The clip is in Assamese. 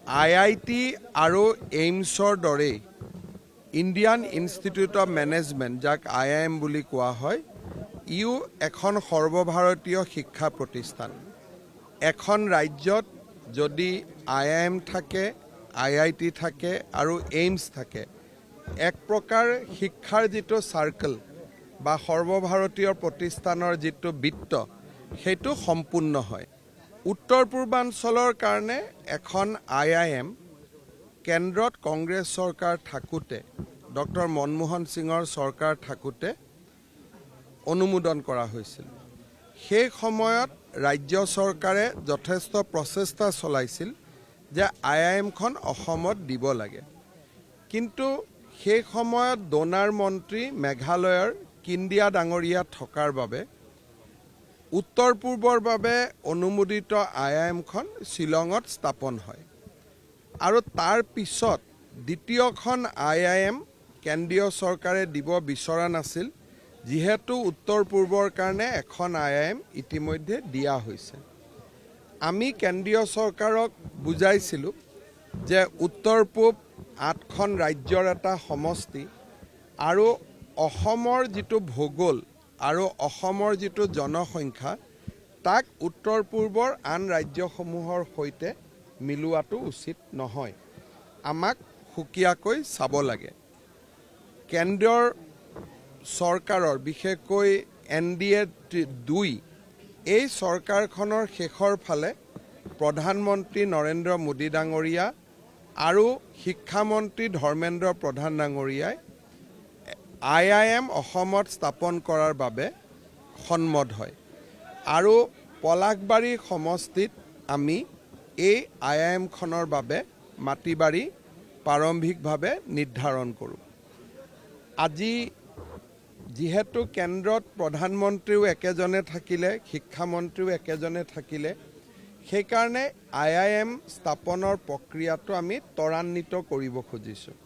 IIT আৰু এইমছৰ দৰে ইণ্ডিয়ান ইনষ্টিটিউট অফ মেনেজমেণ্ট, যাক IIM বুলি কোৱা হয়, ইও এখন সৰ্বভাৰতীয় শিক্ষা প্ৰতিষ্ঠান। এখন ৰাজ্যত যদি IIM থাকে, IIT থাকে আৰু এইমছ থাকে, এক প্ৰকাৰ শিক্ষাৰ যিটো চাৰ্কেল বা সৰ্বভাৰতীয় প্ৰতিষ্ঠানৰ যিটো বৃত্ত, সেইটো সম্পূৰ্ণ হয়। উত্তৰ পূৰ্বাঞ্চলৰ কাৰণে এখন IIM কেন্দ্ৰত কংগ্ৰেছ চৰকাৰ থাকোঁতে, ডক্টৰ মনমোহন সিঙৰ চৰকাৰ থাকোঁতে অনুমোদন কৰা হৈছিল। সেই সময়ত ৰাজ্য চৰকাৰে যথেষ্ট প্ৰচেষ্টা চলাইছিল যে IIMখন অসমত দিব লাগে। কিন্তু সেই সময়ত ডোনাৰ মন্ত্ৰী মেঘালয়ৰ কিন্দিয়া ডাঙৰীয়া থকাৰ বাবে উত্তৰ পূৰ্বৰ বাবে অনুমোদিত IIMখন শ্বিলঙত স্থাপন হয়। আৰু তাৰ পিছত দ্বিতীয়খন IIM কেন্দ্ৰীয় চৰকাৰে দিব বিচৰা নাছিল, যিহেতু উত্তৰ পূৰ্বৰ কাৰণে এখন IIM ইতিমধ্যে দিয়া হৈছে। আমি কেন্দ্ৰীয় চৰকাৰক বুজাইছিলোঁ যে উত্তৰ পূব 8খন ৰাজ্যৰ এটা সমষ্টি আৰু অসমৰ যিটো ভূগোল আৰু অসমৰ যিটো জনসংখ্যা, তাক উত্তৰ পূৰ্বৰ আন ৰাজ্যসমূহৰ সৈতে মিলোৱাটো উচিত নহয়। আমাক সুকীয়াকৈ চাব লাগে। কেন্দ্ৰৰ চৰকাৰৰ, বিশেষকৈ NDA 2, এই চৰকাৰখনৰ শেষৰ ফালে প্ৰধানমন্ত্ৰী নৰেন্দ্ৰ মোদী ডাঙৰীয়া আৰু শিক্ষামন্ত্ৰী ধৰ্মেন্দ্ৰ প্ৰধান ডাঙৰীয়াই IIM অসমত স্থাপন কৰাৰ বাবে সন্মত হয়। আৰু পলাশবাৰী সমষ্টিত আমি এই IIMখনৰ বাবে মাটি বাৰী প্ৰাৰম্ভিকভাৱে নিৰ্ধাৰণ কৰোঁ। আজি যিহেতু কেন্দ্ৰত প্ৰধানমন্ত্ৰীও একেজনে থাকিলে, শিক্ষামন্ত্ৰীও একেজনে থাকিলে, সেইকাৰণে IIM স্থাপনৰ প্ৰক্ৰিয়াটো আমি ত্বৰান্বিত কৰিব খুজিছোঁ।